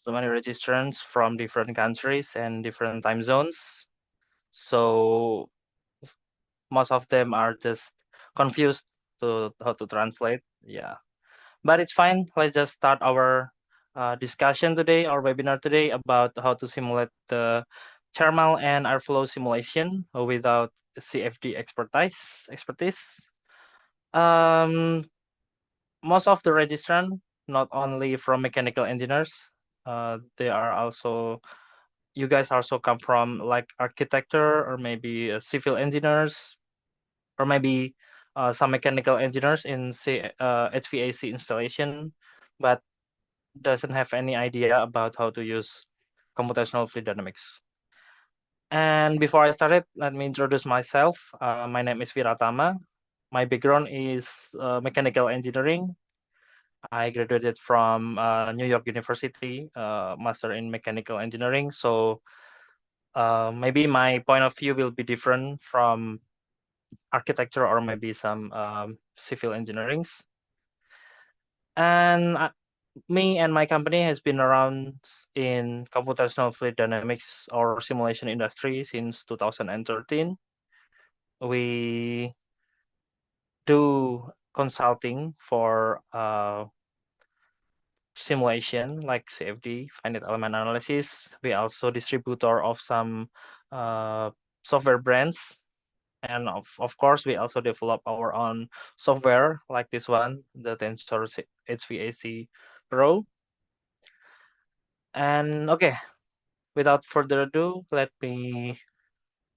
registrants from different countries and different time zones. So most of them are just confused to how to translate. Yeah, but it's fine. Let's just start our discussion today, our webinar today about how to simulate the thermal and airflow simulation without CFD expertise. Um, Most of the registrant, not only from mechanical engineers, they are also, you guys also come from like architecture or maybe civil engineers or maybe some mechanical engineers in HVAC installation, but doesn't have any idea about how to use computational fluid dynamics. And before I started, let me introduce myself. My name is Viratama. My background is mechanical engineering. I graduated from New York University, master in mechanical engineering. So maybe my point of view will be different from architecture or maybe some civil engineerings. And me and my company has been around in computational fluid dynamics or simulation industry since 2013. We do consulting for simulation like CFD, finite element analysis. We also distributor of some software brands. And of course, we also develop our own software like this one, the Tensor HVAC Pro. And okay, without further ado, let me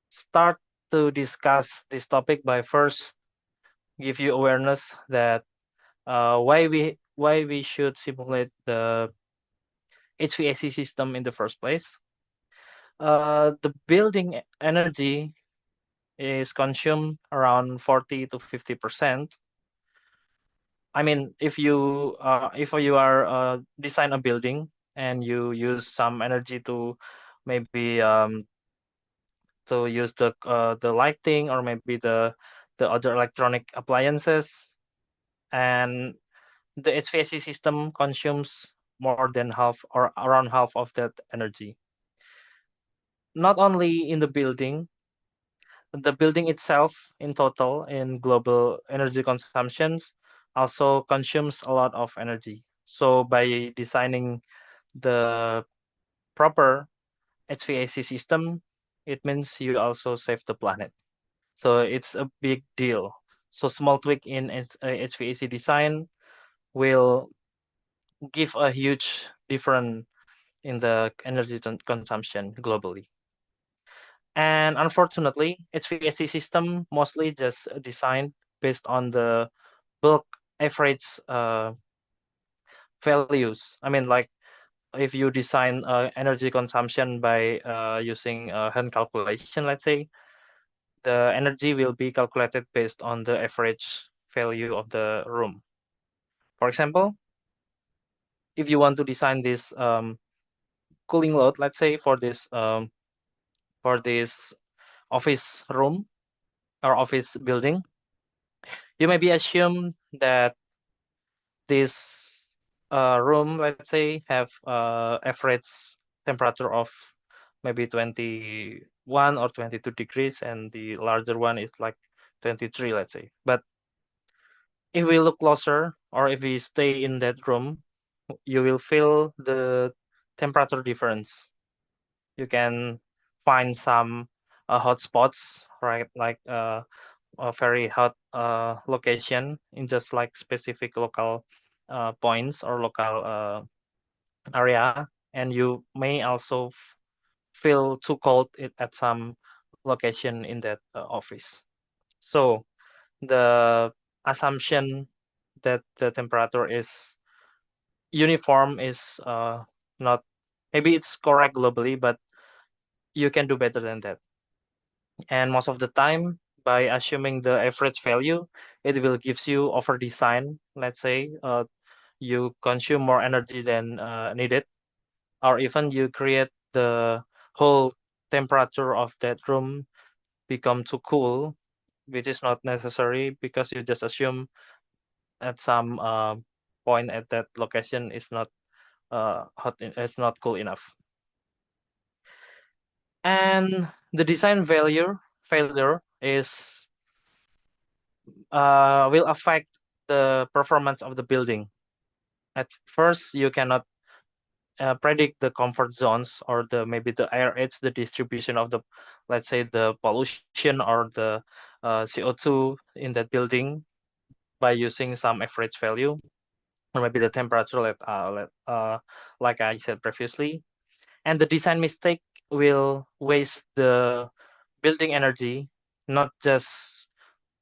start to discuss this topic by first give you awareness that why we should simulate the HVAC system in the first place. The building energy is consumed around 40 to 50%. I mean, if you are design a building and you use some energy to maybe to use the lighting or maybe the other electronic appliances, and the HVAC system consumes more than half or around half of that energy. Not only in the building itself in total in global energy consumptions also consumes a lot of energy. So by designing the proper HVAC system, it means you also save the planet. So it's a big deal. So small tweak in HVAC design will give a huge difference in the energy consumption globally. And unfortunately, HVAC system mostly just designed based on the bulk average values. I mean, like if you design energy consumption by using hand calculation, let's say, the energy will be calculated based on the average value of the room. For example, if you want to design this cooling load, let's say for this office room or office building, you maybe assume that this room, let's say, have average temperature of maybe 21 or 22 degrees, and the larger one is like 23, let's say. But if we look closer, or if we stay in that room, you will feel the temperature difference. You can find some hot spots, right? Like a very hot location in just like specific local points or local area, and you may also feel too cold at some location in that office. So the assumption that the temperature is uniform is not, maybe it's correct globally, but you can do better than that. And most of the time, by assuming the average value, it will gives you over design. Let's say you consume more energy than needed, or even you create the whole temperature of that room become too cool, which is not necessary because you just assume at some point at that location is not it's not cool enough. And the design failure is will affect the performance of the building. At first, you cannot predict the comfort zones or the maybe the air aids, the distribution of the, let's say, the pollution or the CO2 in that building by using some average value or maybe the temperature like I said previously. And the design mistake will waste the building energy, not just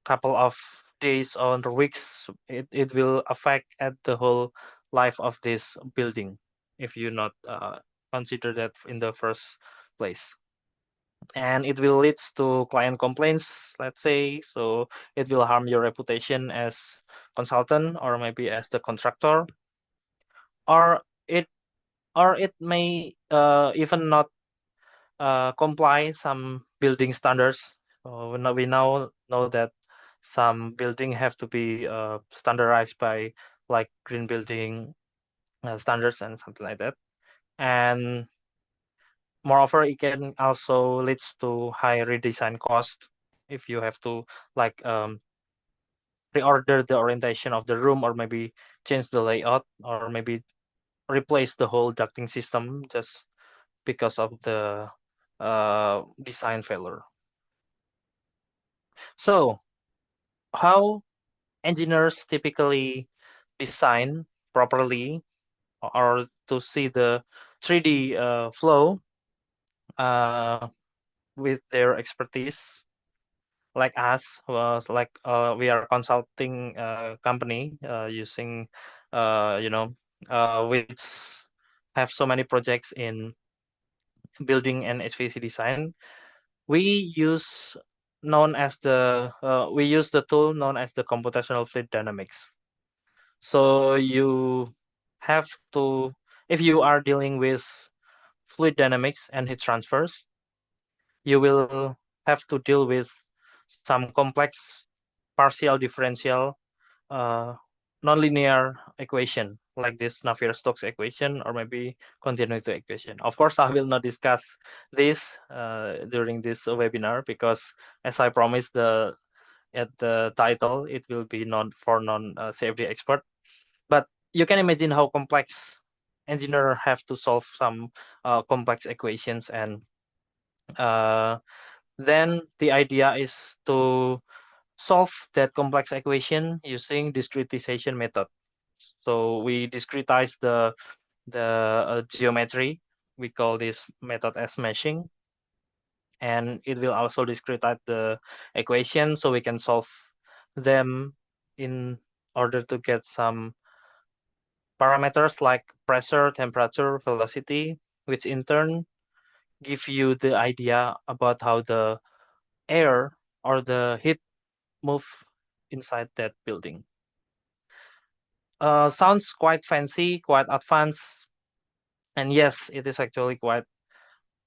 couple of days or weeks. It will affect at the whole life of this building if you not consider that in the first place. And it will lead to client complaints, let's say. So it will harm your reputation as consultant or maybe as the contractor, or it it may even not comply some building standards. We now know that some building have to be standardized by like green building standards and something like that. And moreover, it can also leads to high redesign cost if you have to like reorder the orientation of the room or maybe change the layout or maybe replace the whole ducting system just because of the design failure. So how engineers typically design properly or to see the 3D flow uh, with their expertise, like us, like we are consulting company using which have so many projects in building and HVAC design. We use we use the tool known as the computational fluid dynamics. So you have to, if you are dealing with fluid dynamics and heat transfers, you will have to deal with some complex partial differential uh, nonlinear equation like this Navier-Stokes equation or maybe continuity equation. Of course, I will not discuss this during this webinar because, as I promised at the title, it will be non CFD expert. But you can imagine how complex engineer have to solve some complex equations, and uh, then the idea is to solve that complex equation using discretization method. So we discretize the geometry. We call this method as meshing, and it will also discretize the equation so we can solve them in order to get some parameters like pressure, temperature, velocity, which in turn give you the idea about how the air or the heat move inside that building. Sounds quite fancy, quite advanced, and yes, it is actually quite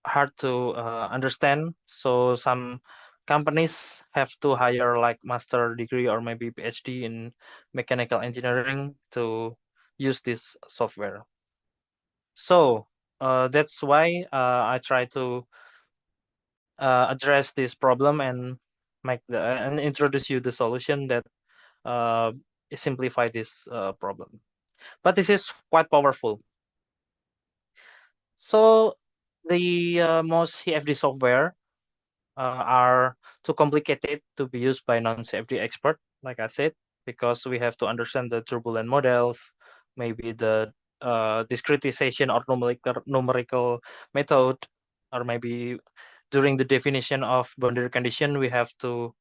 hard to understand. So some companies have to hire like master degree or maybe PhD in mechanical engineering to use this software. So that's why I try to address this problem and and introduce you the solution that uh, simplify this problem. But this is quite powerful. So the most CFD software are too complicated to be used by non-CFD expert, like I said, because we have to understand the turbulent models, maybe the discretization or numerical method, or maybe during the definition of boundary condition, we have to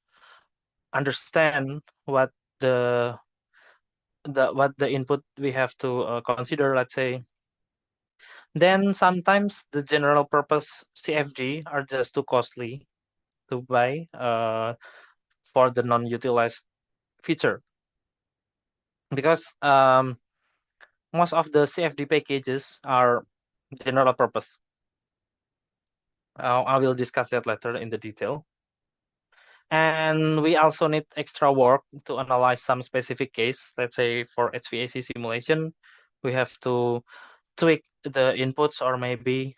understand what the what the input we have to consider, let's say. Then sometimes the general purpose CFD are just too costly to buy for the non-utilized feature, because most of the CFD packages are general purpose. I will discuss that later in the detail. And we also need extra work to analyze some specific case. Let's say for HVAC simulation, we have to tweak the inputs or maybe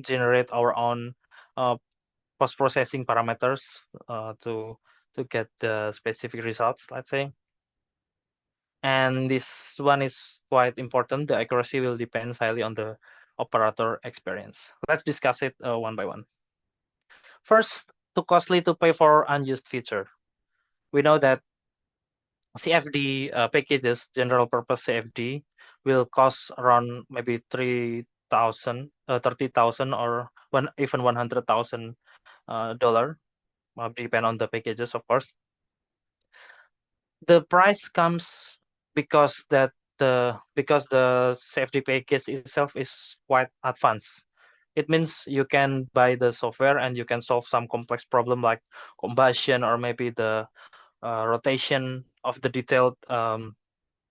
generate our own uh, post-processing parameters to get the specific results, let's say. And this one is quite important. The accuracy will depend highly on the operator experience. Let's discuss it one by one. First, too costly to pay for unused feature. We know that CFD packages, general purpose CFD, will cost around maybe 3,000, 30,000, or even $100,000. Depend on the packages, of course. The price comes because the CFD package itself is quite advanced. It means you can buy the software and you can solve some complex problem like combustion or maybe the rotation of the detailed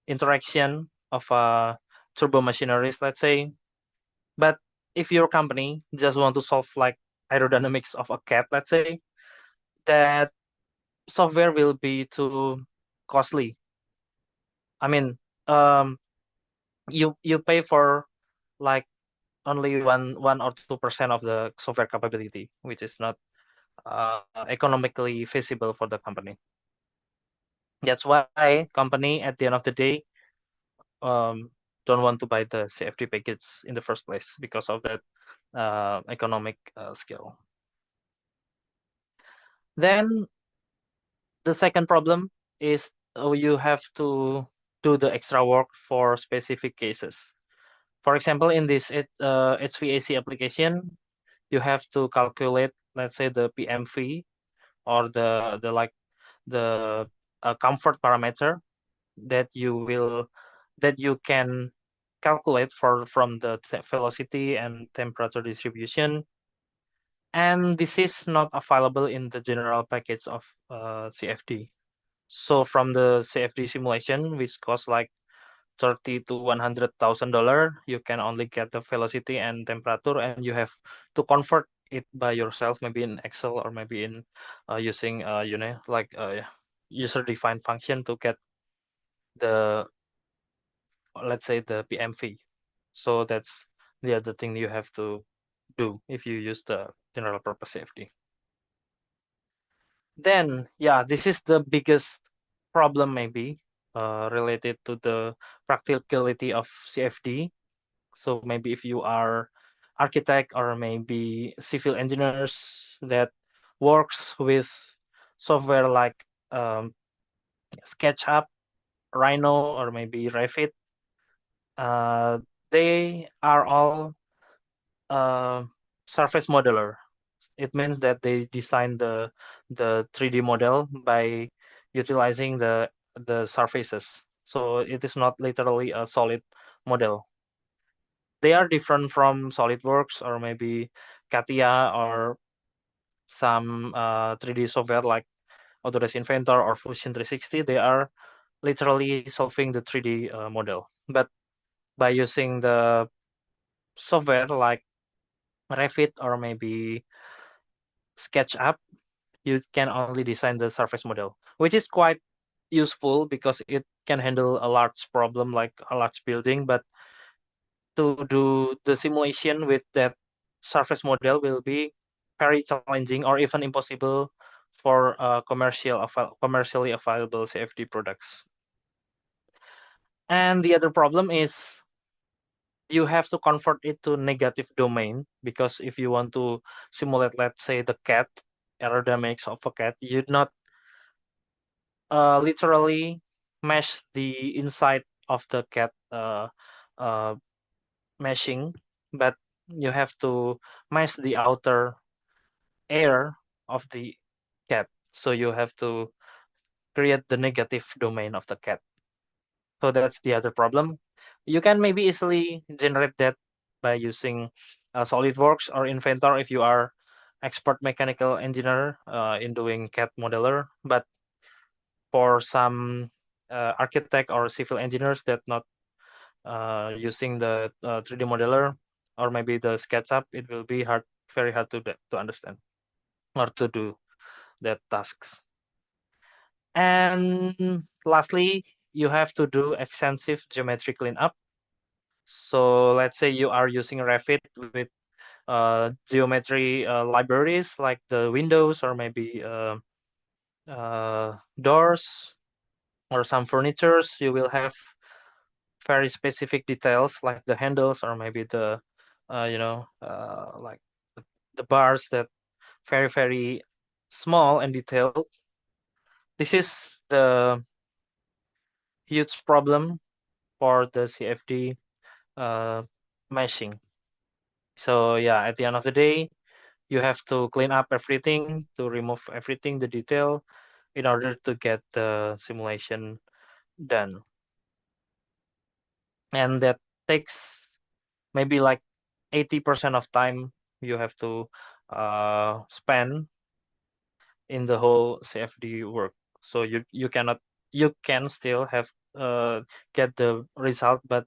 interaction of turbo machineries, let's say. But if your company just want to solve like aerodynamics of a cat, let's say, that software will be too costly. I mean, um, you pay for like only one or 2% of the software capability, which is not economically feasible for the company. That's why company at the end of the day um, don't want to buy the CFD package in the first place because of that economic scale. Then the second problem is you have to do the extra work for specific cases. For example, in this HVAC application, you have to calculate, let's say, the PMV or the like the comfort parameter that you can calculate from the velocity and temperature distribution. And this is not available in the general package of CFD. So from the CFD simulation, which costs like 30 to $100,000, you can only get the velocity and temperature, and you have to convert it by yourself, maybe in Excel or maybe in using like user-defined function to get the, let's say, the PMV. So that's the other thing you have to do if you use the general purpose CFD. Then, yeah, this is the biggest problem maybe related to the practicality of CFD. So maybe if you are architect or maybe civil engineers that works with software like SketchUp, Rhino, or maybe Revit, uh, they are all uh, surface modeler. It means that they design the 3D model by utilizing the surfaces. So it is not literally a solid model. They are different from SolidWorks or maybe CATIA or some 3D software like Autodesk Inventor or Fusion 360. They are literally solving the 3D model. But by using the software like Revit or maybe SketchUp, you can only design the surface model, which is quite useful because it can handle a large problem like a large building. But to do the simulation with that surface model will be very challenging or even impossible for commercially available CFD products. And the other problem is you have to convert it to negative domain, because if you want to simulate, let's say, the cat aerodynamics of a cat, you not literally mesh the inside of the cat uh, meshing, but you have to mesh the outer air of the cat. So you have to create the negative domain of the cat. So that's the other problem. You can maybe easily generate that by using SolidWorks or Inventor if you are expert mechanical engineer in doing CAD modeler. But for some architect or civil engineers that not using the 3D modeler or maybe the SketchUp, it will be very hard to understand or to do. that tasks. And lastly, you have to do extensive geometry cleanup. So let's say you are using Revit with geometry libraries like the windows or maybe doors or some furnitures. You will have very specific details like the handles or maybe the like the bars that very small and detailed. This is the huge problem for the CFD uh, meshing. So yeah, at the end of the day, you have to clean up everything to remove everything, the detail, in order to get the simulation done. And that takes maybe like 80% of time you have to spend in the whole CFD work. So you can still have get the result, but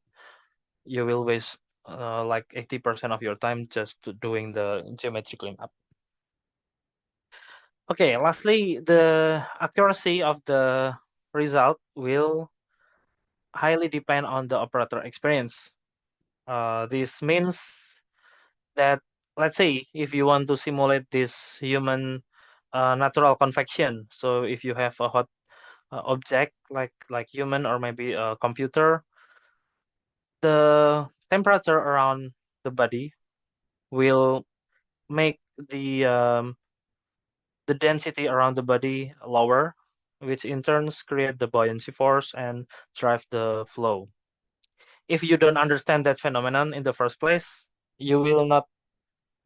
you will waste like 80% of your time just to doing the geometry cleanup. Okay, lastly, the accuracy of the result will highly depend on the operator experience. This means that, let's say, if you want to simulate this human natural convection, so if you have a hot object like human or maybe a computer, the temperature around the body will make the density around the body lower, which in turns create the buoyancy force and drive the flow. If you don't understand that phenomenon in the first place, you will not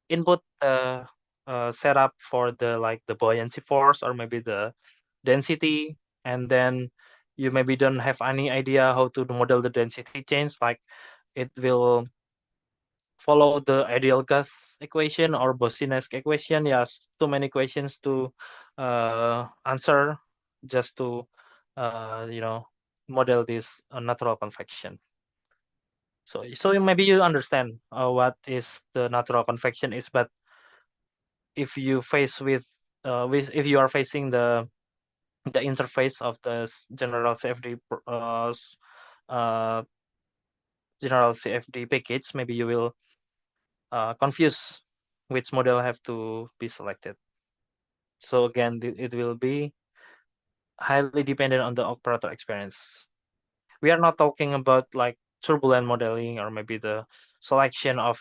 input the setup for the like the buoyancy force or maybe the density, and then you maybe don't have any idea how to model the density change, like it will follow the ideal gas equation or Bose-Einstein equation. Yes, too many questions to answer just to model this natural convection. So maybe you understand what is the natural convection is, but if you face with if you are facing the interface of the general CFD uh, general CFD package, maybe you will confuse which model have to be selected. So again, it will be highly dependent on the operator experience. We are not talking about like turbulent modeling or maybe the selection of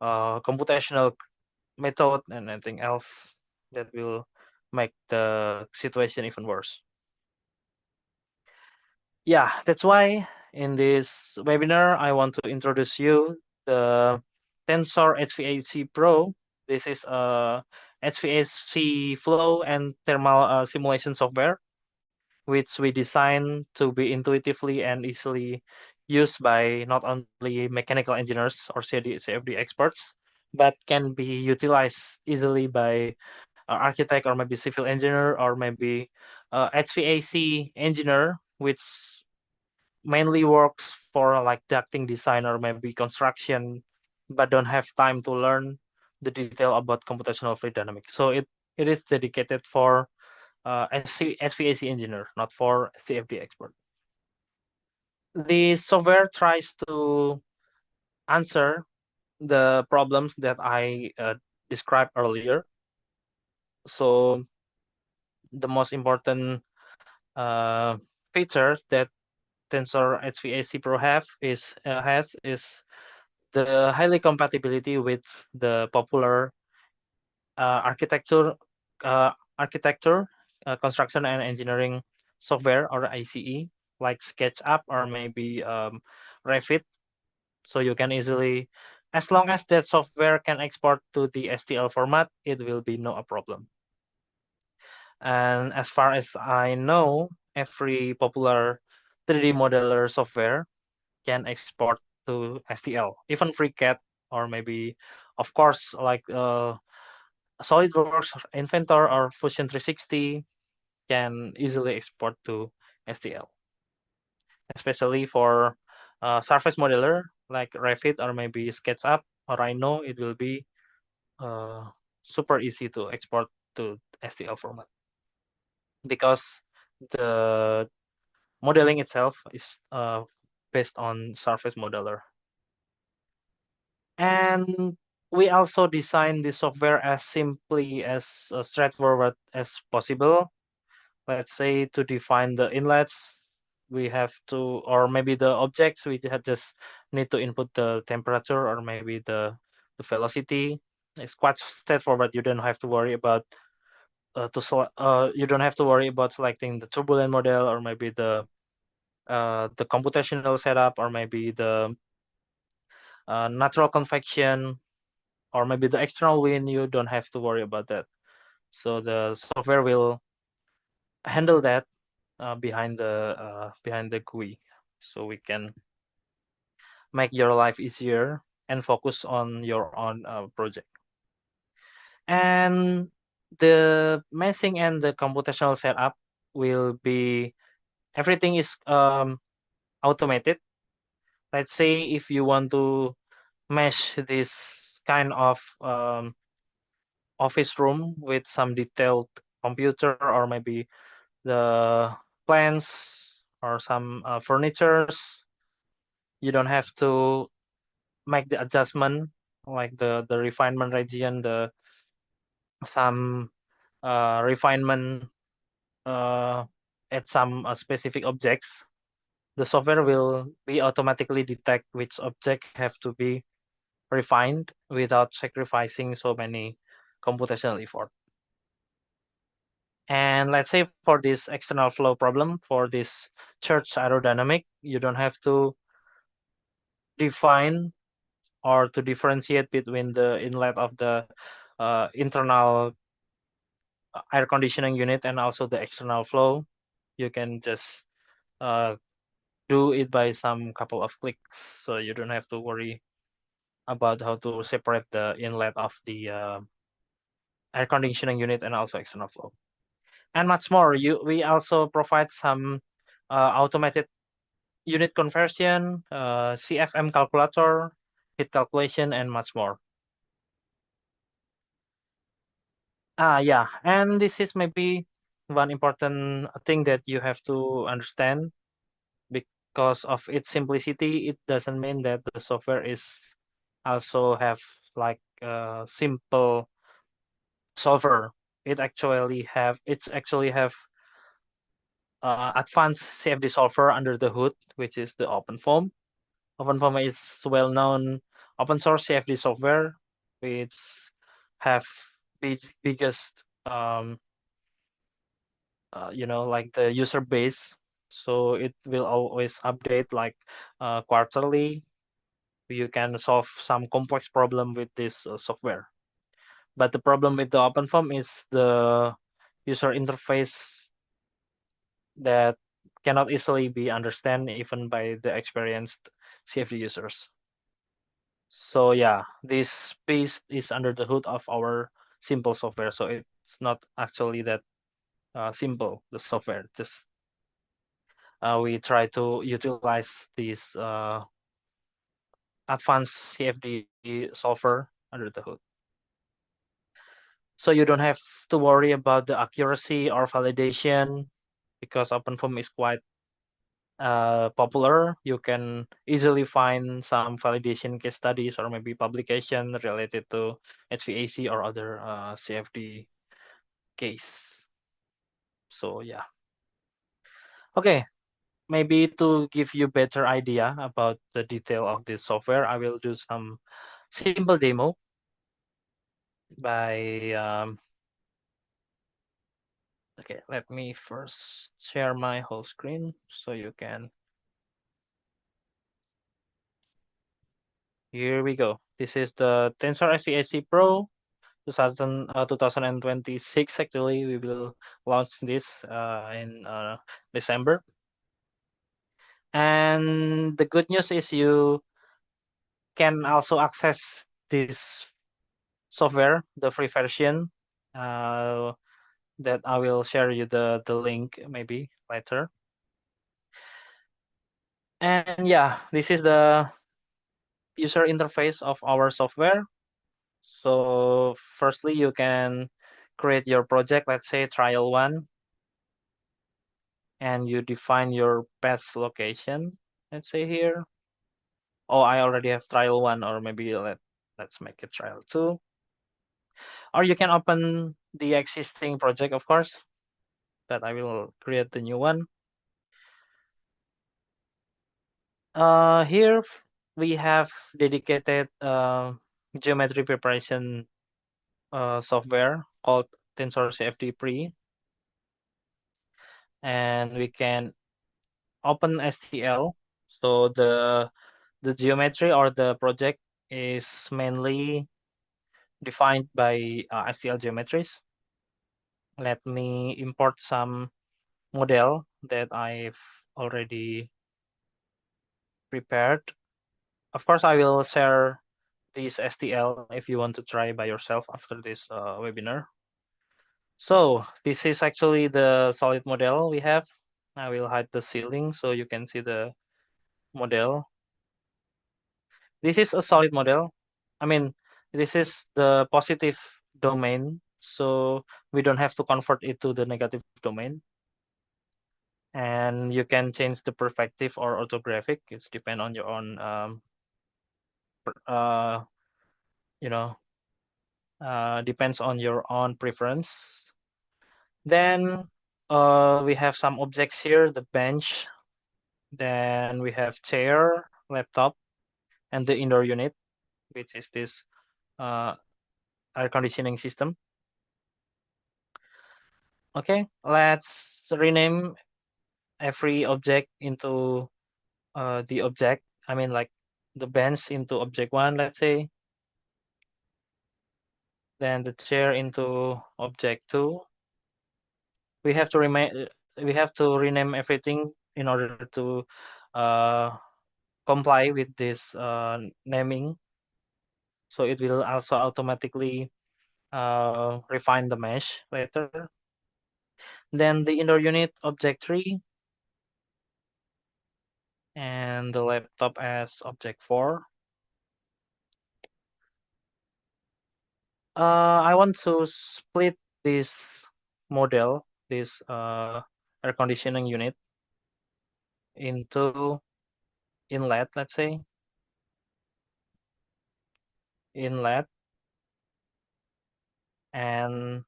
computational method and anything else that will make the situation even worse. Yeah, that's why in this webinar, I want to introduce you the Tensor HVAC Pro. This is a HVAC flow and thermal simulation software, which we designed to be intuitively and easily used by not only mechanical engineers or CFD experts, but can be utilized easily by architect or maybe civil engineer or maybe HVAC engineer, which mainly works for like ducting design or maybe construction, but don't have time to learn the detail about computational fluid dynamics. So it is dedicated for HVAC engineer, not for CFD expert. The software tries to answer the problems that I described earlier. So the most important uh, feature that Tensor HVAC Pro has is the highly compatibility with the popular architecture, uh, architecture, construction and engineering software or ICE like SketchUp or maybe Revit. So you can easily, as long as that software can export to the STL format, it will be no problem. And as far as I know, every popular 3D modeler software can export to STL, even FreeCAD or maybe, of course, like SolidWorks, Inventor, or Fusion 360 can easily export to STL, especially for surface modeler like Revit or maybe SketchUp or Rhino. It will be uh, super easy to export to STL format because the modeling itself is based on Surface Modeler. And we also design the software as simply as straightforward as possible. Let's say to define the inlets, we have to, or maybe the objects, we just need to input the temperature or maybe the velocity. It's quite straightforward. You don't have to worry about you don't have to worry about selecting the turbulent model or maybe the computational setup or maybe the natural convection or maybe the external wind. You don't have to worry about that. So the software will handle that behind the GUI, so we can make your life easier and focus on your own project. And the meshing and the computational setup will be everything is automated. Let's say if you want to mesh this kind of office room with some detailed computer or maybe the plans or some furnitures, you don't have to make the adjustment like the refinement region, the some refinement uh, at some specific objects. The software will be automatically detect which object have to be refined without sacrificing so many computational effort. And let's say for this external flow problem, for this church aerodynamic, you don't have to define or to differentiate between the inlet of the internal air conditioning unit and also the external flow. You can just uh, do it by some couple of clicks, so you don't have to worry about how to separate the inlet of the air conditioning unit and also external flow. And much more. We also provide some automated unit conversion, CFM calculator, heat calculation, and much more. Yeah, and this is maybe one important thing that you have to understand. Because of its simplicity, it doesn't mean that the software is also have like a simple solver. It's actually have advanced CFD solver under the hood, which is the OpenFOAM. OpenFOAM is well-known open source CFD software, which have biggest like the user base. So it will always update like quarterly. You can solve some complex problem with this software. But the problem with the OpenFOAM is the user interface that cannot easily be understand even by the experienced CFD users. So yeah, this piece is under the hood of our simple software. So it's not actually that simple, the software. Just we try to utilize this advanced CFD solver under the hood. So you don't have to worry about the accuracy or validation because OpenFOAM is quite popular. You can easily find some validation case studies or maybe publication related to HVAC or other CFD case. So yeah. Okay, maybe to give you better idea about the detail of this software, I will do some simple demo by okay, let me first share my whole screen so you can. Here we go. This is the Tensor HVAC Pro 2026. Actually, we will launch this in December. And the good news is you can also access this software, the free version. Uh, that I will share you the link maybe later. And yeah, this is the user interface of our software. So firstly, you can create your project, let's say trial one, and you define your path location. Let's say here. Oh, I already have trial one, or maybe let's make it trial two. Or you can open the existing project, of course, but I will create the new one. Here we have dedicated geometry preparation software called Tensor CFD Pre, and we can open STL. So the geometry or the project is mainly defined by STL geometries. Let me import some model that I've already prepared. Of course, I will share this STL if you want to try by yourself after this webinar. So this is actually the solid model we have. I will hide the ceiling so you can see the model. This is a solid model. I mean, this is the positive domain, so we don't have to convert it to the negative domain. And you can change the perspective or orthographic. It's depend on your own, uh, you know, depends on your own preference. Then we have some objects here, the bench. Then we have chair, laptop, and the indoor unit, which is this uh, air conditioning system. Okay, let's rename every object into the object. I mean, like the bench into object one, let's say. Then the chair into object two. We have to rename everything in order to uh, comply with this naming. So it will also automatically refine the mesh later. Then the indoor unit object 3 and the laptop as object 4. I want to split this model, this air conditioning unit into inlet, let's say, inlet, and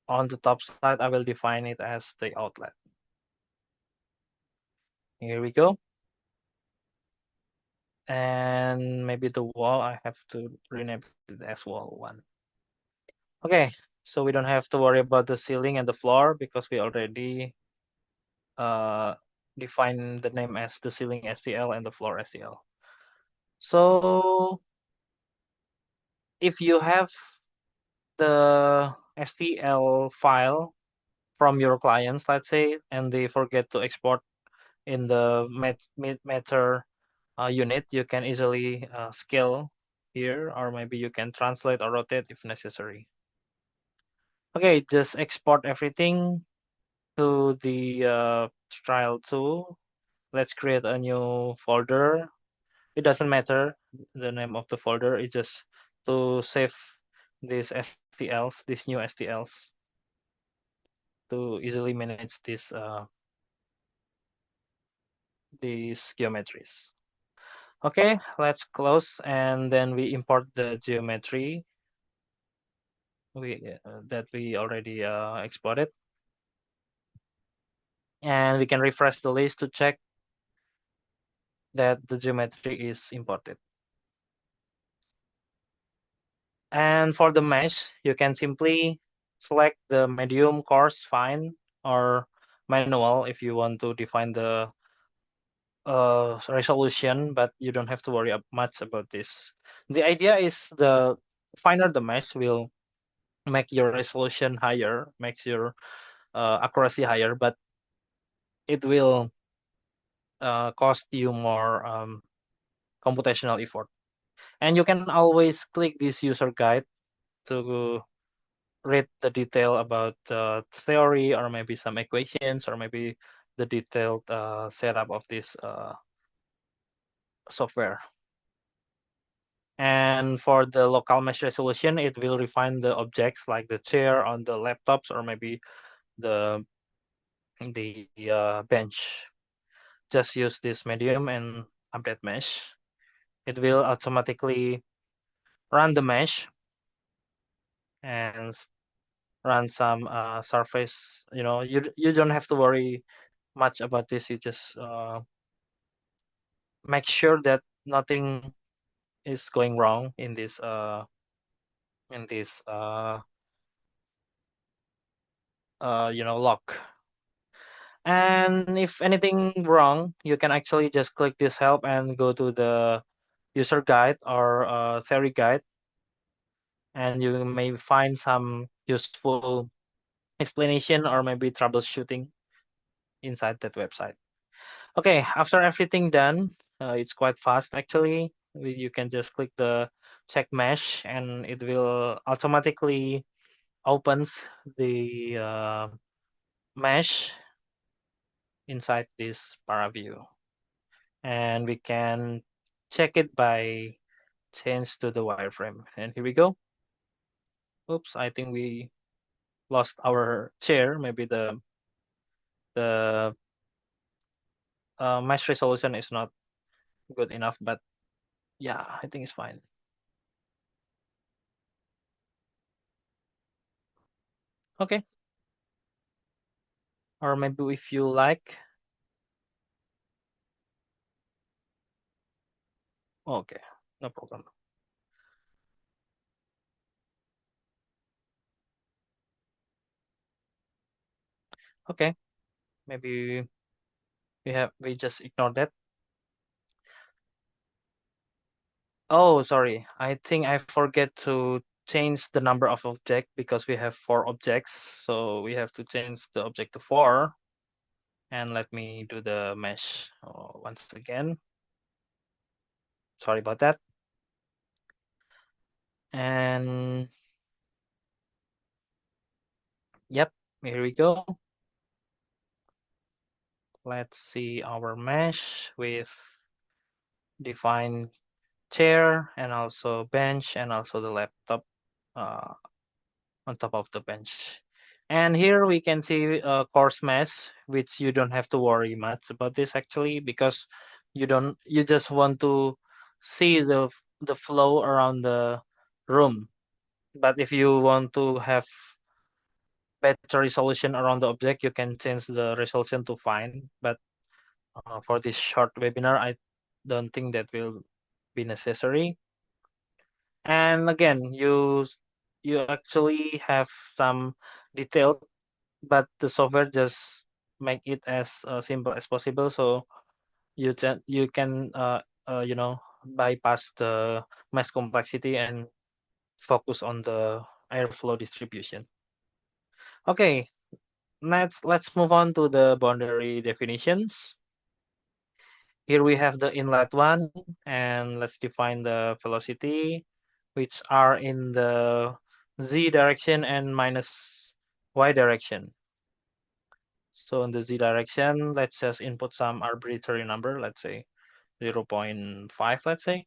on the top side, I will define it as the outlet. Here we go. And maybe the wall, I have to rename it as wall 1. Okay, so we don't have to worry about the ceiling and the floor because we already uh, define the name as the ceiling STL and the floor STL. So if you have the STL file from your clients, let's say, and they forget to export in the meter unit, you can easily scale here, or maybe you can translate or rotate if necessary. Okay, just export everything to the trial 2. Let's create a new folder. It doesn't matter the name of the folder, it's just to save these STLs, these new STLs, to easily manage these geometries. Okay, let's close and then we import the geometry that we already exported. And we can refresh the list to check that the geometry is imported. And for the mesh, you can simply select the medium, coarse, fine, or manual if you want to define the resolution, but you don't have to worry much about this. The idea is the finer the mesh will make your resolution higher, makes your accuracy higher, but it will cost you more computational effort. And you can always click this user guide to read the detail about the theory or maybe some equations or maybe the detailed setup of this software. And for the local mesh resolution, it will refine the objects like the chair on the laptops or maybe the bench. Just use this medium and update mesh. It will automatically run the mesh and run some surface. You don't have to worry much about this. You just make sure that nothing is going wrong in this lock. And if anything wrong, you can actually just click this help and go to the user guide or theory guide, and you may find some useful explanation or maybe troubleshooting inside that website. Okay, after everything done, it's quite fast actually. You can just click the check mesh and it will automatically opens the mesh inside this paraview. And we can check it by change to the wireframe. And here we go. Oops, I think we lost our chair. Maybe the mesh resolution is not good enough, but yeah, I think it's fine. Okay. Or maybe if you like. Okay, no problem. Okay, maybe we just ignore that. Oh, sorry. I think I forget to change the number of object because we have 4 objects. So we have to change the object to 4. And let me do the mesh once again. Sorry about that. And yep, here we go. Let's see our mesh with define chair and also bench and also the laptop uh, on top of the bench. And here we can see a coarse mesh, which you don't have to worry much about this actually, because you just want to see the flow around the room. But if you want to have better resolution around the object, you can change the resolution to fine. But for this short webinar, I don't think that will be necessary. And again, you actually have some detail, but the software just make it as simple as possible. So you can bypass the mass complexity and focus on the airflow distribution. Okay, let's move on to the boundary definitions. Here we have the inlet one, and let's define the velocity, which are in the z direction and minus y direction. So in the z direction, let's just input some arbitrary number, let's say 0.5, let's say.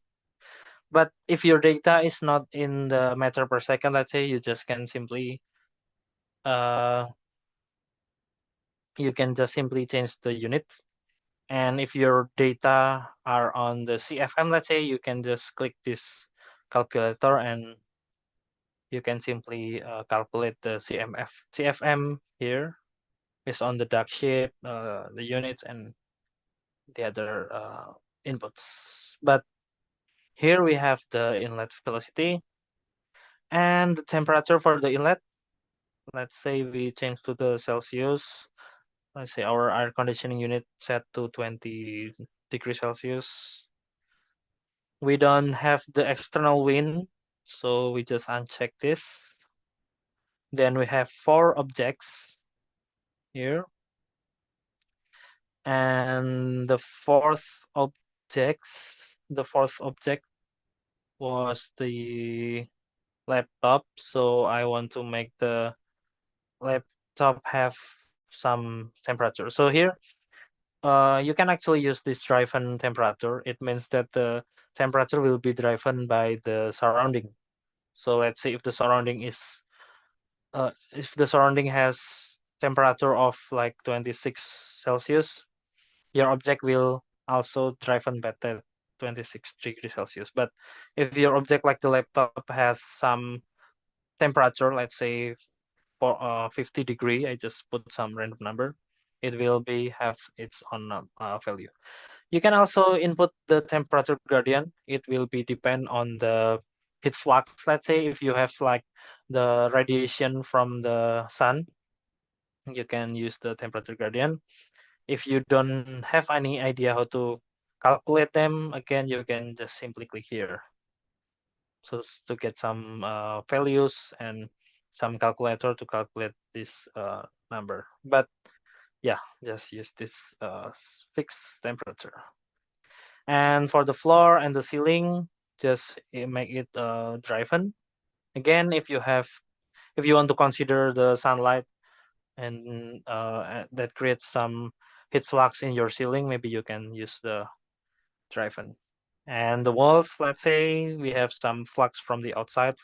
But if your data is not in the meter per second, let's say, you just can simply uh, you can just simply change the units. And if your data are on the CFM, let's say, you can just click this calculator and you can simply calculate the CFM here based on the dark shape, the units, and the other inputs. But here we have the inlet velocity and the temperature for the inlet. Let's say we change to the Celsius. Let's say our air conditioning unit set to 20 degrees Celsius. We don't have the external wind, so we just uncheck this. Then we have 4 objects here. And the fourth object was the laptop. So I want to make the laptop have some temperature. So here You can actually use this driven temperature. It means that the temperature will be driven by the surrounding. So let's say if the surrounding has temperature of like 26 Celsius, your object will also driven by that 26 degrees Celsius. But if your object like the laptop has some temperature, let's say for 50 degree, I just put some random number, it will be have its own value. You can also input the temperature gradient. It will be depend on the heat flux. Let's say if you have like the radiation from the sun, you can use the temperature gradient. If you don't have any idea how to calculate them, again, you can just simply click here. So to get some values and some calculator to calculate this number. But yeah, just use this fixed temperature. And for the floor and the ceiling, just make it driven. Again, if you want to consider the sunlight and that creates some heat flux in your ceiling, maybe you can use the driven. And the walls, let's say we have some flux from the outside,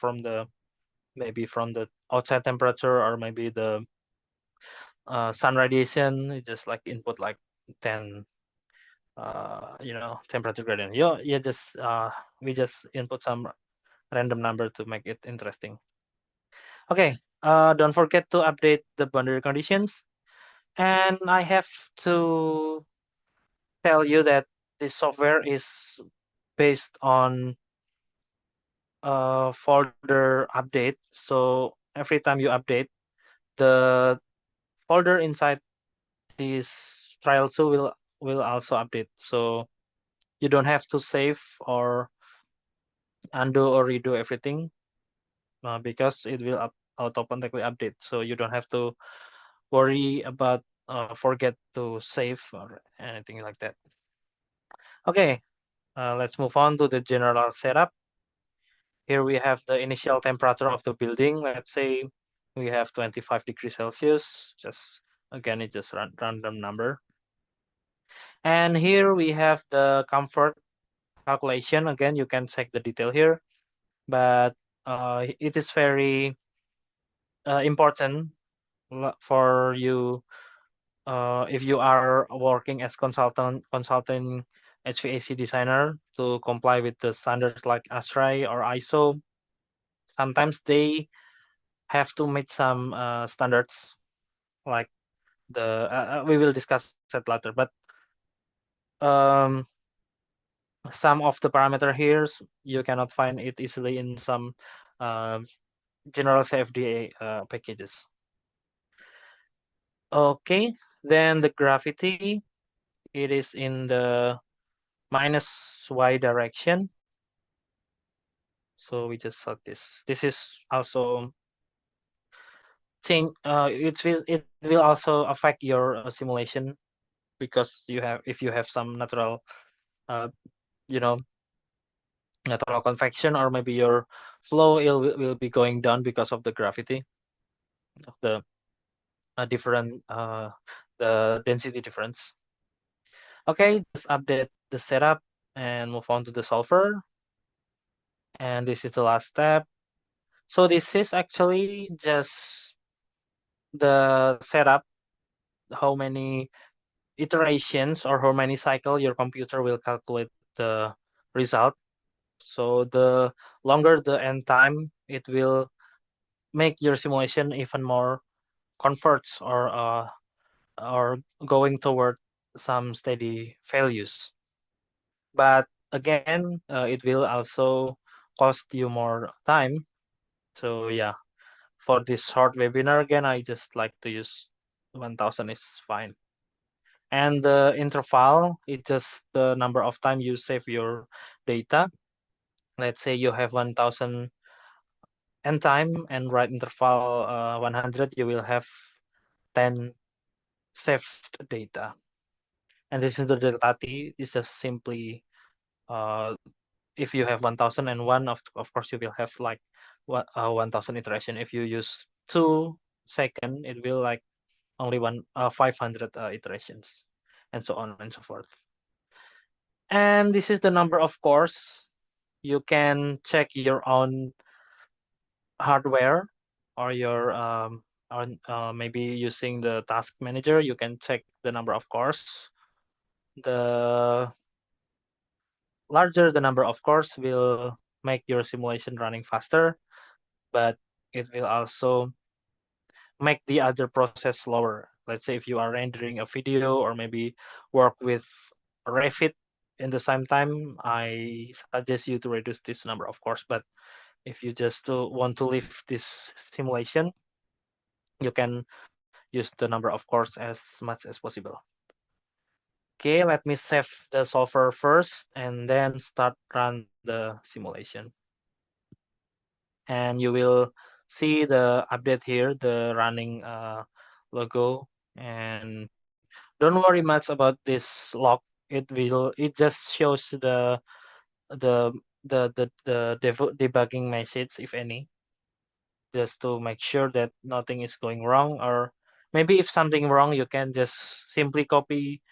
maybe from the outside temperature, or maybe the sun radiation. You just like input like 10 temperature gradient. You just we just input some random number to make it interesting. Okay, don't forget to update the boundary conditions. And I have to tell you that this software is based on folder update. So every time you update, the folder inside this trial 2 will also update. So you don't have to save or undo or redo everything because it will automatically update. So you don't have to worry about forget to save or anything like that. Okay, let's move on to the general setup. Here we have the initial temperature of the building. Let's say we have 25 degrees Celsius. Just again, it's just random number. And here we have the comfort calculation. Again, you can check the detail here, but it is very important for you if you are working as consulting HVAC designer to comply with the standards like ASHRAE or ISO. Sometimes they have to meet some standards like the we will discuss that later. But um, some of the parameter here you cannot find it easily in some uh, general CFD packages. Okay, then the gravity, it is in the minus y direction. So we just set this. This is also it will also affect your simulation because if you have some natural uh, you know natural convection, or maybe your flow will be going down because of the gravity of the different the density difference. Okay, just update the setup and move on to the solver. And this is the last step. So this is actually just the setup, how many iterations or how many cycle your computer will calculate the result. So the longer the end time, it will make your simulation even more converts or going toward some steady values. But again, it will also cost you more time. So yeah, for this short webinar, again, I just like to use 1000 is fine. And the interval is just the number of time you save your data. Let's say you have 1000 end time and write interval 100, you will have 10 saved data. And this is the delta t is just simply uh, if you have 1001, of course you will have like 1000 iteration. If you use 2 seconds, it will like only 500 iterations. and so on and so forth. And this is the number of cores. You can check your own hardware or your maybe using the task manager, you can check the number of cores. The larger the number of cores will make your simulation running faster, but it will also make the other process slower. Let's say if you are rendering a video or maybe work with Revit in the same time, I suggest you to reduce this number of cores. But if you just want to leave this simulation, you can use the number of cores as much as possible. Okay, let me save the software first and then start run the simulation. And you will see the update here, the running logo. And don't worry much about this log. It just shows the debugging message, if any, just to make sure that nothing is going wrong. Or maybe if something wrong, you can just simply copy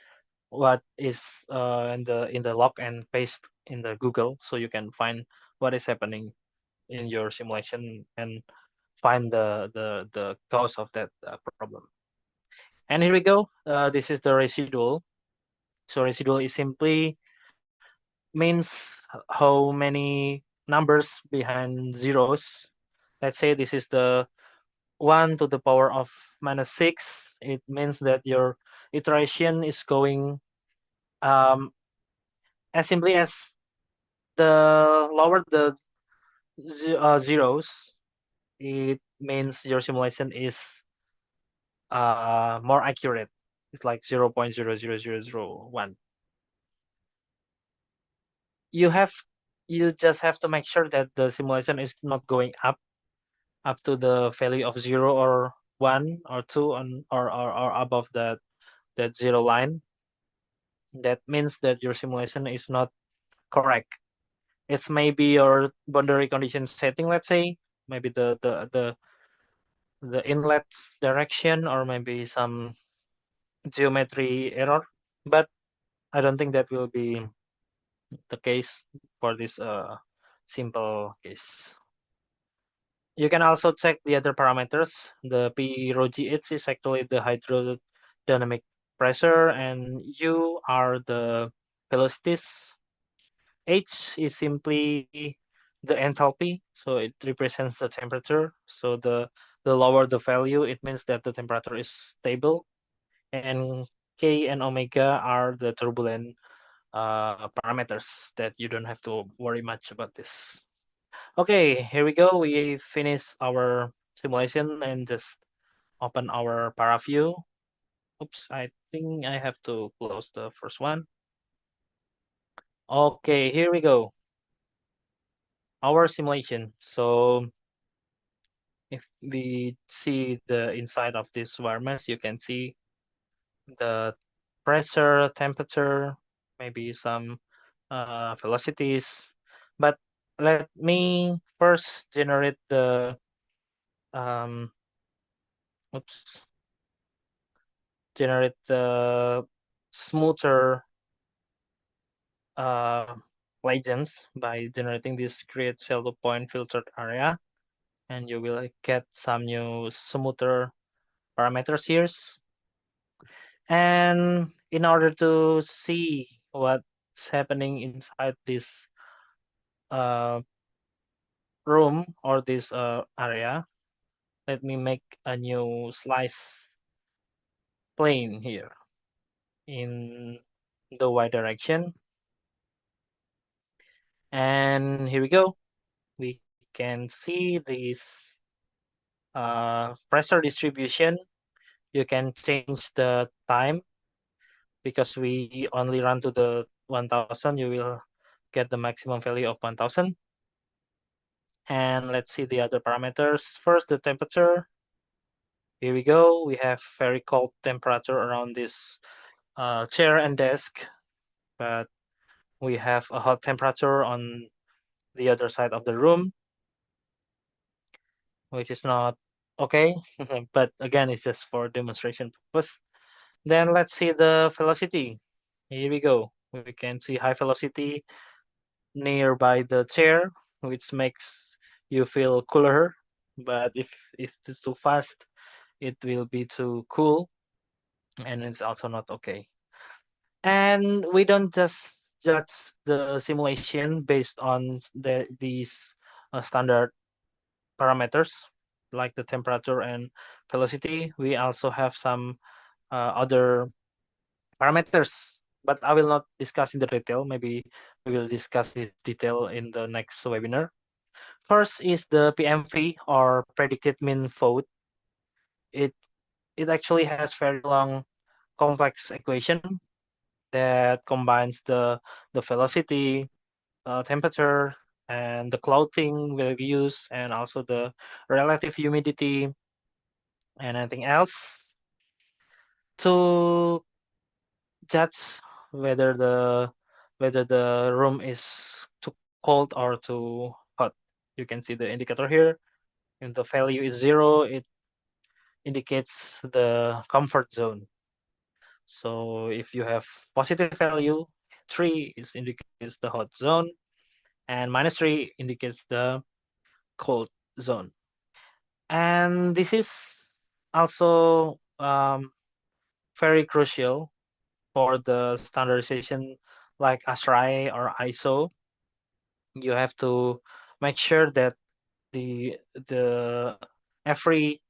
what is in the log and paste in the Google, so you can find what is happening in your simulation and find the cause of that problem. And here we go. This is the residual. So residual is simply means how many numbers behind zeros. Let's say this is the 1 to the power of -6. It means that your iteration is going um, as simply as the lower the zeros, it means your simulation is more accurate. It's like 0.00001. You have you just have to make sure that the simulation is not going up to the value of 0 or 1 or 2 on or above that zero line. That means that your simulation is not correct. It's maybe your boundary condition setting, let's say, maybe the inlet direction or maybe some geometry error, but I don't think that will be the case for this simple case. You can also check the other parameters. The P rho GH is actually the hydrodynamic pressure, and U are the velocities. H is simply the enthalpy, so it represents the temperature. So the lower the value, it means that the temperature is stable. And K and omega are the turbulent parameters that you don't have to worry much about this. Okay, here we go. We finish our simulation and just open our paraview. Oops, I think I have to close the first one. Okay, here we go. Our simulation. So if we see the inside of this wire mesh, you can see the pressure, temperature, maybe some velocities. But let me first generate the um, oops, generate the smoother uh, legends by generating this create shallow point filtered area, and you will get some new smoother parameters here. And in order to see what's happening inside this uh, room or this area, let me make a new slice plane here in the y direction. And here we go. We can see this pressure distribution. You can change the time because we only run to the 1000. You will get the maximum value of 1000. And let's see the other parameters. First, the temperature. Here we go. We have very cold temperature around this chair and desk, but we have a hot temperature on the other side of the room, which is not okay. But again, it's just for demonstration purpose. Then let's see the velocity. Here we go. We can see high velocity nearby the chair, which makes you feel cooler. But if it's too fast, it will be too cool, and it's also not okay. And we don't just judge the simulation based on these standard parameters like the temperature and velocity. We also have some other parameters, but I will not discuss in the detail. Maybe we will discuss this detail in the next webinar. First is the PMV, or predicted mean flow. It it actually has very long complex equation that combines the velocity, temperature, and the clothing we use, and also the relative humidity and anything else to judge whether the room is too cold or too hot. You can see the indicator here. If the value is 0, it indicates the comfort zone. So if you have positive value, 3 is indicates the hot zone, and -3 indicates the cold zone. And this is also very crucial for the standardization like ASRAE or ISO. You have to make sure that the the every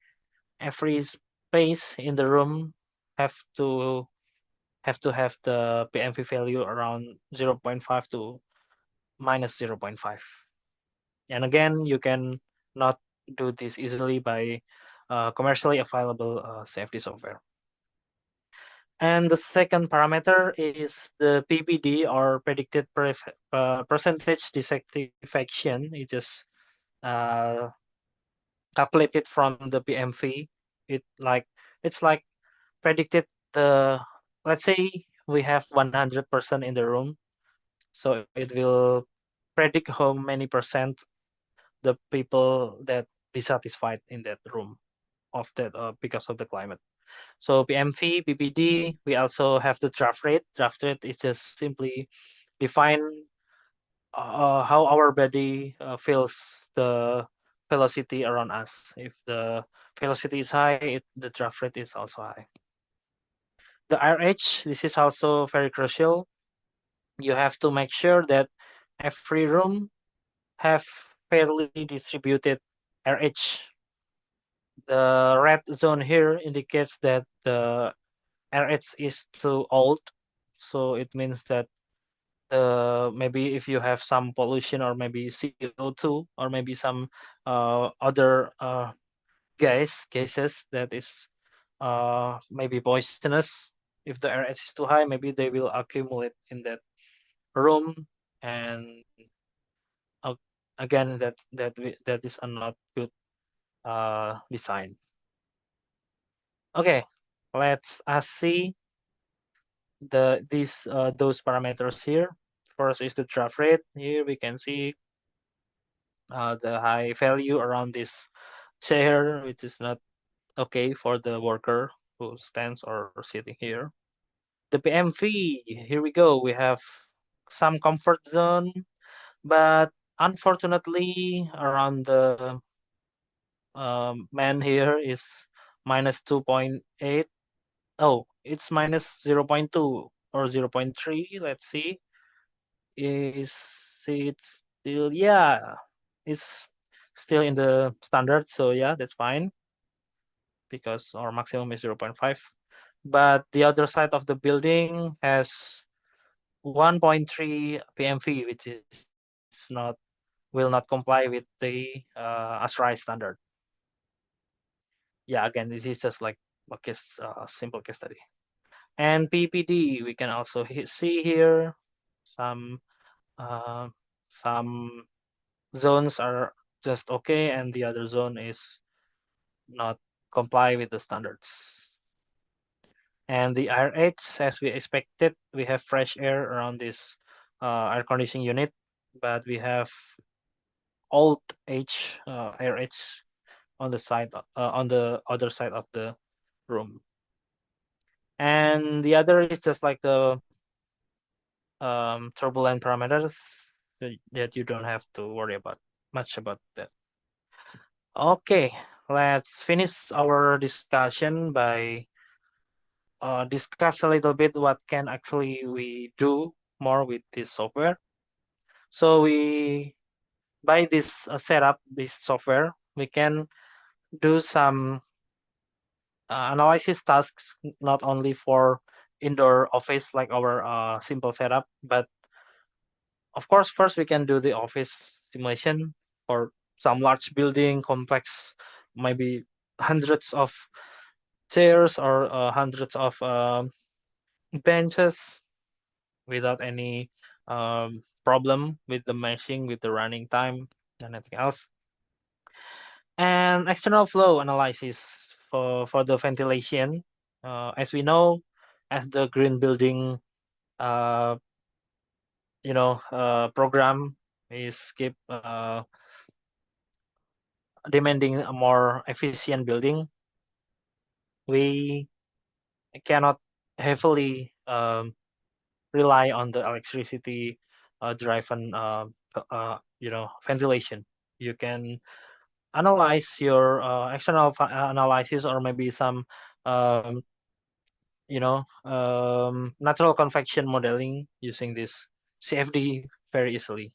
every space in the room have to have the PMV value around 0.5 to minus 0.5. And again, you can not do this easily by commercially available CFD software. And the second parameter is the PPD, or predicted percentage dissatisfaction. It is uh, calculated from the PMV. It like it's like predicted the, let's say we have 100% in the room, so it will predict how many percent the people that dissatisfied in that room of that because of the climate. So PMV, PPD, we also have the draft rate. Draft rate is just simply define how our body feels the velocity around us. If the velocity is high, the draft rate is also high. The RH, this is also very crucial. You have to make sure that every room have fairly distributed RH. The red zone here indicates that the RH is too old. So it means that maybe if you have some pollution, or maybe CO2, or maybe some other gases that is maybe poisonous. If the RH is too high, maybe they will accumulate in that room, and uh, again that is a not good design. Okay, let's see those parameters here. First is the draft rate. Here we can see the high value around this chair, which is not okay for the worker who stands or sitting here. The PMV, here we go. We have some comfort zone, but unfortunately, around the man here is minus 2.8. Oh, it's minus 0.2 or 0.3. Let's see. Is it still? Yeah, it's still in the standard. So yeah, that's fine because our maximum is 0.5. But the other side of the building has 1.3 PMV, which is not will not comply with the ASRAI standard. Yeah, again, this is just like a case, simple case study. And PPD, we can also see here some uh, some zones are just okay, and the other zone is not comply with the standards. And the RH, as we expected, we have fresh air around this air conditioning unit, but we have old age RH on the side on the other side of the room. And the other is just like the turbulent parameters that you don't have to worry about much about that. Okay, let's finish our discussion by discuss a little bit what can actually we do more with this software. So we by this setup, this software, we can do some analysis tasks not only for indoor office like our simple setup, but of course, first we can do the office simulation for some large building, complex, maybe hundreds of chairs or hundreds of benches without any problem with the meshing, with the running time, and anything else. And external flow analysis for the ventilation. As we know, as the green building, uh, program is keep demanding a more efficient building, we cannot heavily rely on the electricity driven ventilation. You can analyze your external analysis or maybe some um, natural convection modeling using this CFD very easily.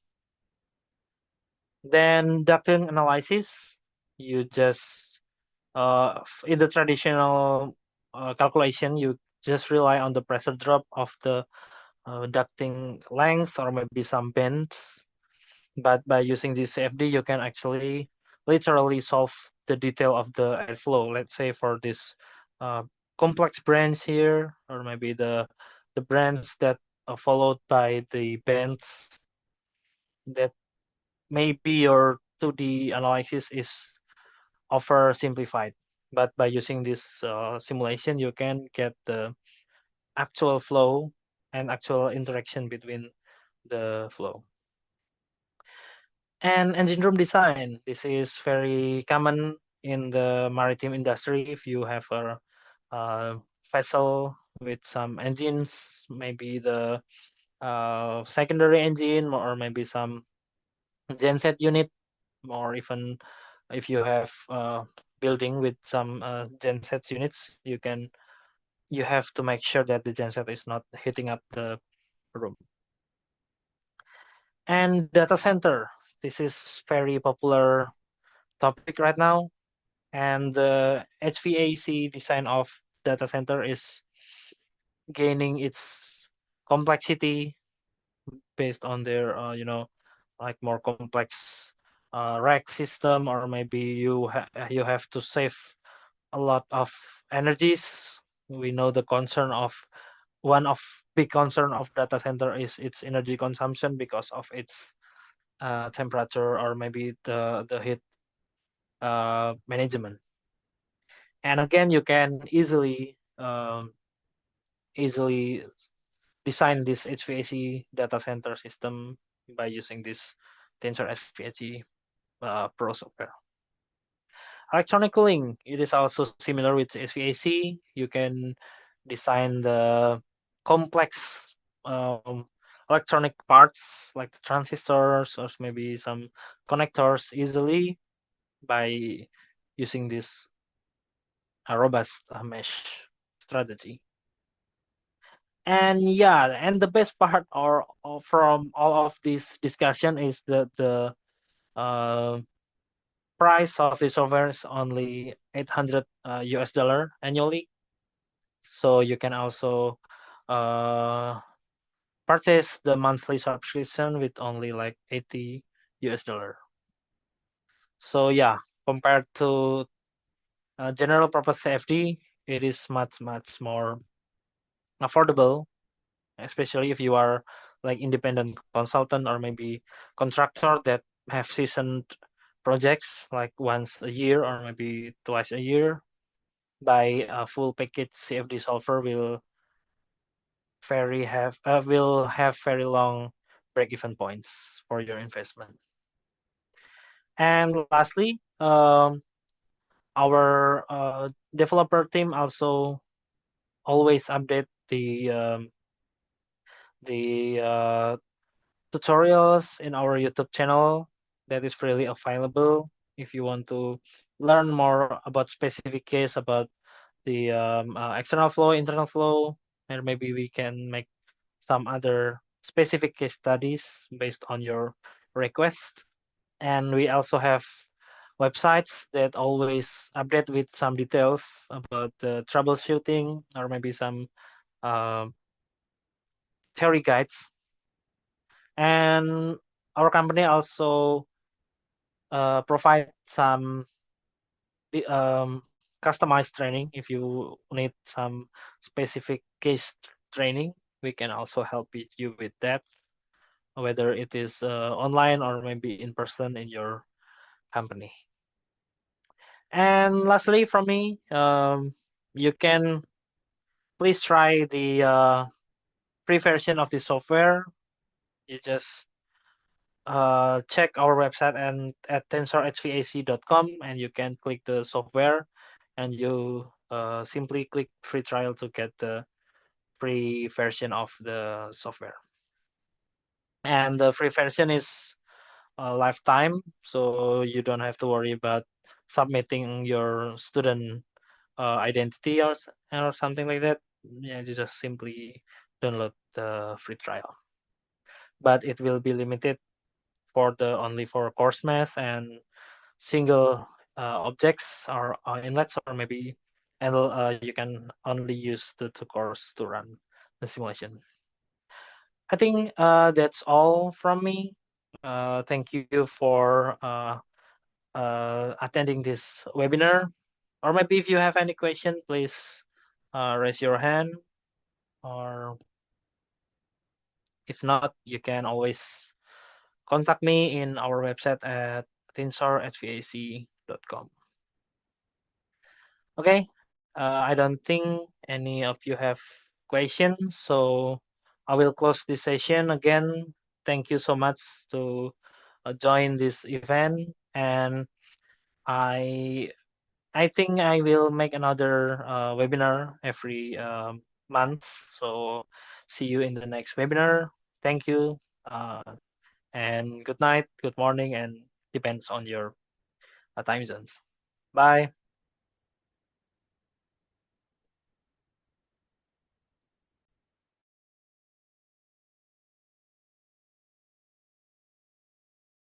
Then ducting analysis, you just in the traditional calculation, you just rely on the pressure drop of the ducting length or maybe some bends. But by using this CFD, you can actually literally solve the detail of the airflow. Let's say for this uh, complex branch here, or maybe the branch that are followed by the bends that maybe your 2D analysis is oversimplified. But by using this simulation, you can get the actual flow and actual interaction between the flow. And engine room design. This is very common in the maritime industry. If you have a vessel with some engines, maybe the secondary engine or maybe some genset unit, or even if you have building with some genset units, you have to make sure that the genset is not heating up the room. And data center. This is very popular topic right now. And the HVAC design of data center is gaining its complexity based on their, like more complex rack system, or maybe you have to save a lot of energies. We know the concern of one of big concern of data center is its energy consumption because of its temperature or maybe the heat management. And again, you can easily design this HVAC data center system by using this Tensor HVAC Pro software. Electronic cooling, it is also similar with HVAC. You can design the complex electronic parts like the transistors or maybe some connectors easily by using this robust mesh strategy. And yeah, and the best part from all of this discussion is the uh, price of the software is only 800 US dollar annually. So you can also uh, purchase the monthly subscription with only like 80 US dollar. So yeah, compared to general purpose CFD, it is much more affordable, especially if you are like independent consultant or maybe contractor that have seasoned projects like once a year or maybe twice a year. By a full package CFD solver will have very long break-even points for your investment. And lastly, our developer team also always update the tutorials in our YouTube channel that is freely available. If you want to learn more about specific case about the external flow, internal flow, and maybe we can make some other specific case studies based on your request. And we also have websites that always update with some details about the troubleshooting or maybe some uh, theory guides. And our company also provide some customized training. If you need some specific case training, we can also help you with that, whether it is online or maybe in person in your company. And lastly, from me, you can please try the free version of the software. You just check our website and at tensorhvac.com, and you can click the software and you simply click free trial to get the free version of the software. And the free version is lifetime, so you don't have to worry about submitting your student identity or something like that. Yeah, you just simply download the free trial, but it will be limited for the only for course mass and single objects or inlets, or maybe and you can only use the two cores to run the simulation. I think that's all from me. Thank you for attending this webinar. Or maybe if you have any question, please raise your hand. Or if not, you can always contact me in our website at tinsorhvac.com. Okay, I don't think any of you have questions, so I will close this session again. Thank you so much to join this event, and I I think I will make another webinar every month. So see you in the next webinar. Thank you, and good night, good morning, and depends on your time zones. Bye.